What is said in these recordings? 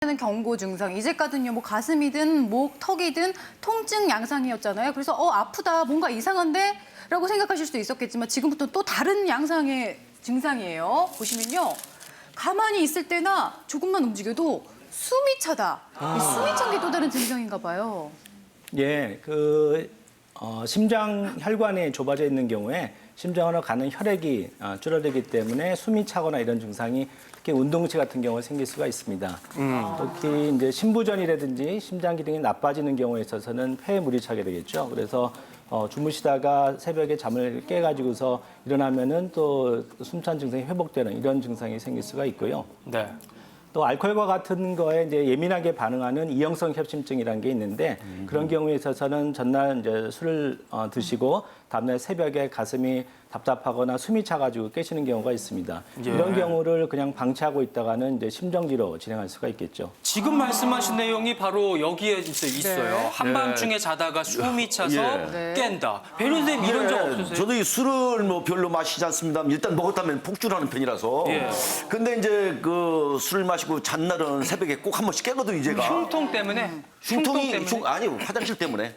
나타나는 경고 증상, 이제까지는요, 뭐 가슴이든 목, 턱이든 통증 양상이었잖아요. 그래서 아프다, 뭔가 이상한데? 라고 생각하실 수도 있었겠지만 지금부터 또 다른 양상의 증상이에요. 보시면요. 가만히 있을 때나 조금만 움직여도 숨이 차다. 이 숨이 찬 게 또 다른 증상인가 봐요. 예, 심장 혈관이 좁아져 있는 경우에 심장으로 가는 혈액이 줄어들기 때문에 숨이 차거나 이런 증상이 특히 운동치 같은 경우에 생길 수가 있습니다. 특히 이제 심부전이라든지 심장 기능이 나빠지는 경우에 있어서는 폐에 물이 차게 되겠죠. 그래서 주무시다가 새벽에 잠을 깨가지고서 일어나면은 또 숨찬 증상이 회복되는 이런 증상이 생길 수가 있고요. 네. 또 알코올과 같은 거에 이제 예민하게 반응하는 이형성 협심증이라는 게 있는데 그런 경우에 있어서는 전날 이제 술을 드시고 다음날 새벽에 가슴이 답답하거나 숨이 차가지고 깨시는 경우가 있습니다. 예. 이런 경우를 그냥 방치하고 있다가는 이제 심정지로 진행할 수가 있겠죠. 지금 말씀하신 내용이 바로 여기에 있어요. 네. 한밤중에 자다가 숨이 차서 네. 깬다. 배우 선생님 이런 적 없으세요? 저도 이 술을 뭐 별로 마시지 않습니다. 일단 먹었다면 폭주하는 편이라서. 예. 근데 이제 그 술을 마시고 잔날은 새벽에 꼭 한 번씩 깨거든요, 제가. 흉통 때문에? 아니 화장실 때문에.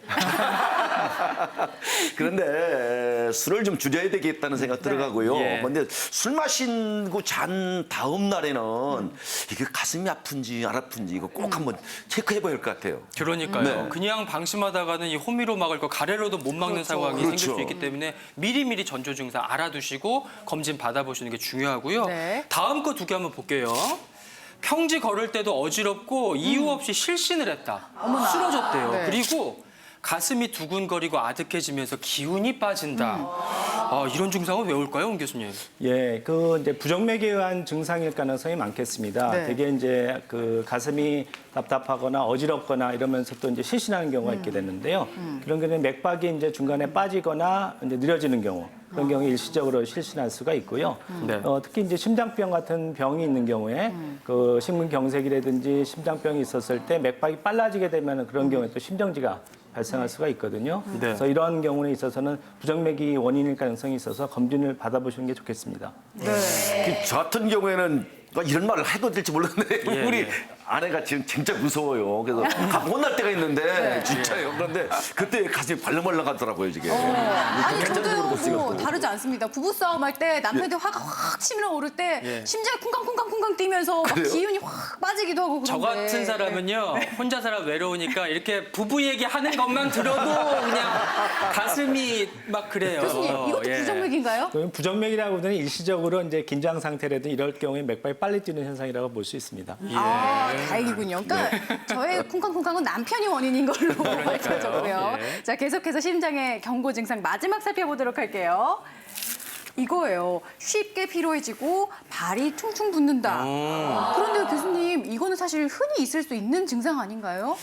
그런데 술을 좀 줄여야 되겠다는 생각 들어가고요. 예. 근데 술 마시고 잔 다음 날에는 이게 가슴이 아픈지 안 아픈지 이거 꼭 한번 체크해봐야 할 것 같아요. 그러니까요. 네. 그냥 방심하다가는 이 호미로 막을 거 가래로도 못 막는 상황이 생길 그렇죠. 수 있기 때문에 미리미리 전조 증상 알아두시고 검진 받아보시는 게 중요하고요. 네. 다음 거 두 개 한번 볼게요. 평지 걸을 때도 어지럽고 이유 없이 실신을 했다. 쓰러졌대요. 네. 그리고 가슴이 두근거리고 아득해지면서 기운이 빠진다. 이런 증상은 왜 올까요, 옹 교수님? 예, 이제 부정맥에 의한 증상일 가능성이 많겠습니다. 네. 되게 이제 가슴이 답답하거나 어지럽거나 이러면서 또 이제 실신하는 경우가 있게 되는데요. 그런 경우는 맥박이 이제 중간에 빠지거나 이제 느려지는 경우. 그런 경우에 일시적으로 실신할 수가 있고요. 네. 특히 이제 심장병 같은 병이 있는 경우에 심근경색이라든지 심장병이 있었을 때 맥박이 빨라지게 되면 그런 경우에 또 심정지가 발생할 수가 있거든요. 네. 그래서 이런 경우에 있어서는 부정맥이 원인일 가능성이 있어서 검진을 받아보시는 게 좋겠습니다. 저 같은 경우에는 이런 말을 해도 될지 몰랐는데 예, 우리 예. 아내가 지금 진짜 무서워요. 그래서 혼날 때가 있는데 진짜요. 그런데 그때 가슴이 벌렁벌렁하더라고요, 이게. 아니 객관적으로 볼 수가 저도 뭐 없거든요. 다르지 않습니다. 부부싸움 할 때 남편한테 화가 확 치밀어 오를 때 예. 심장이 쿵쾅쿵쾅쿵쾅 뛰면서 막 그래요? 기운이 확 빠지기도 하고 저 그런데. 같은 사람은요, 혼자 살아 외로우니까 이렇게 부부 얘기하는 것만 들어도 그냥 가슴이 막 그래요. 교수님 이것도 예. 부정맥인가요? 그럼 부정맥이라고 하면 일시적으로 이제 긴장 상태라든 이럴 경우에 맥박이 빨리 뛰는 현상이라고 볼 수 있습니다. 아, 다행이군요. 그러니까 저의 쿵쾅쿵쾅은 남편이 원인인 걸로 밝혀졌고요. 예. 자, 계속해서 심장의 경고 증상 마지막 살펴보도록 할게요. 이거예요. 쉽게 피로해지고 발이 퉁퉁 붓는다. 그런데 교수님, 이거는 사실 흔히 있을 수 있는 증상 아닌가요?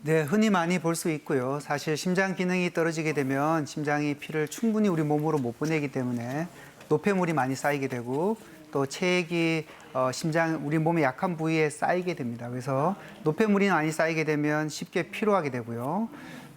네, 흔히 많이 볼 수 있고요. 사실 심장 기능이 떨어지게 되면 심장이 피를 충분히 우리 몸으로 못 보내기 때문에 노폐물이 많이 쌓이게 되고 또 체액이 우리 몸의 약한 부위에 쌓이게 됩니다. 그래서 노폐물이 많이 쌓이게 되면 쉽게 피로하게 되고요.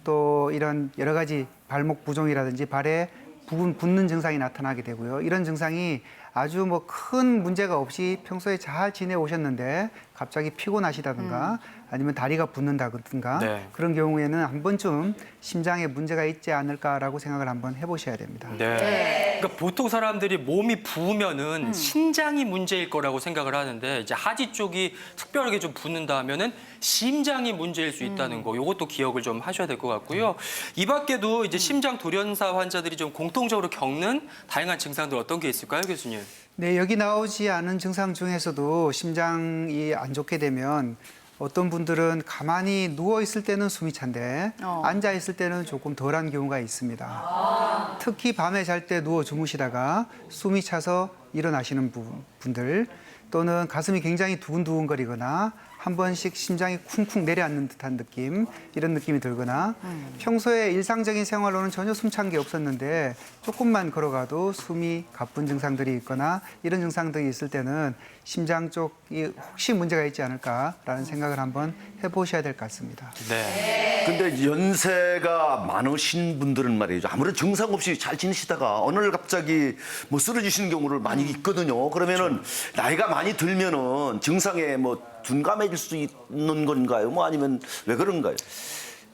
또 이런 여러 가지 발목 부종이라든지 발에 부분 붓는 증상이 나타나게 되고요. 이런 증상이 아주 뭐 큰 문제가 없이 평소에 잘 지내오셨는데 갑자기 피곤하시다든가 아니면 다리가 붓는다든가 네. 그런 경우에는 한 번쯤 심장에 문제가 있지 않을까라고 생각을 한번 해보셔야 됩니다. 네. 그러니까 보통 사람들이 몸이 부으면은 신장이 문제일 거라고 생각을 하는데 이제 하지 쪽이 특별하게 좀 붓는다 하면은 심장이 문제일 수 있다는 거. 이것도 기억을 좀 하셔야 될 것 같고요. 이 밖에도 이제 심장 돌연사 환자들이 좀 공통적으로 겪는 다양한 증상들 어떤 게 있을까요, 교수님? 네, 여기 나오지 않은 증상 중에서도 심장이 안 좋게 되면 어떤 분들은 가만히 누워 있을 때는 숨이 찬데 앉아 있을 때는 조금 덜한 경우가 있습니다. 특히 밤에 잘 때 누워 주무시다가 숨이 차서 일어나시는 분들 또는 가슴이 굉장히 두근두근거리거나 한 번씩 심장이 쿵쿵 내려앉는 듯한 느낌, 이런 느낌이 들거나 평소에 일상적인 생활로는 전혀 숨찬 게 없었는데 조금만 걸어가도 숨이 가쁜 증상들이 있거나 이런 증상들이 있을 때는 심장 쪽이 혹시 문제가 있지 않을까라는 생각을 한번 해보셔야 될 것 같습니다. 네. 근데 연세가 많으신 분들은 말이죠. 아무런 증상 없이 잘 지내시다가 어느 날 갑자기 뭐 쓰러지시는 경우를 많이 있거든요. 그러면은 나이가 많이 들면은 증상에 뭐 둔감해질 수 있는 건가요? 뭐 아니면 왜 그런가요?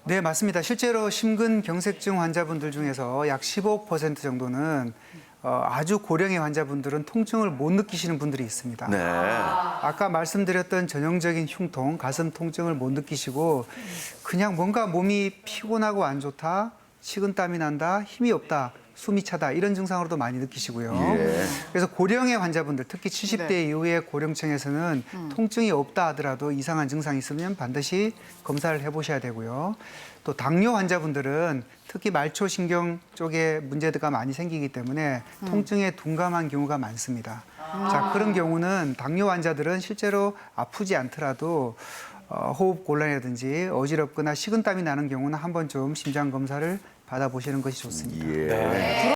네, 맞습니다. 실제로 심근경색증 환자분들 중에서 약 15% 정도는 아주 고령의 환자분들은 통증을 못 느끼시는 분들이 있습니다. 네. 아까 말씀드렸던 전형적인 흉통, 가슴 통증을 못 느끼시고 그냥 뭔가 몸이 피곤하고 안 좋다, 식은땀이 난다, 힘이 없다, 숨이 차다 이런 증상으로도 많이 느끼시고요. 예. 그래서 고령의 환자분들, 특히 70대 이후의 고령층에서는 통증이 없다 하더라도 이상한 증상이 있으면 반드시 검사를 해보셔야 되고요. 또 당뇨 환자분들은 특히 말초신경 쪽에 문제가 많이 생기기 때문에 통증에 둔감한 경우가 많습니다. 자, 그런 경우는 당뇨 환자들은 실제로 아프지 않더라도 호흡 곤란이라든지 어지럽거나 식은땀이 나는 경우는 한번 좀 심장 검사를 받아보시는 것이 좋습니다. 예.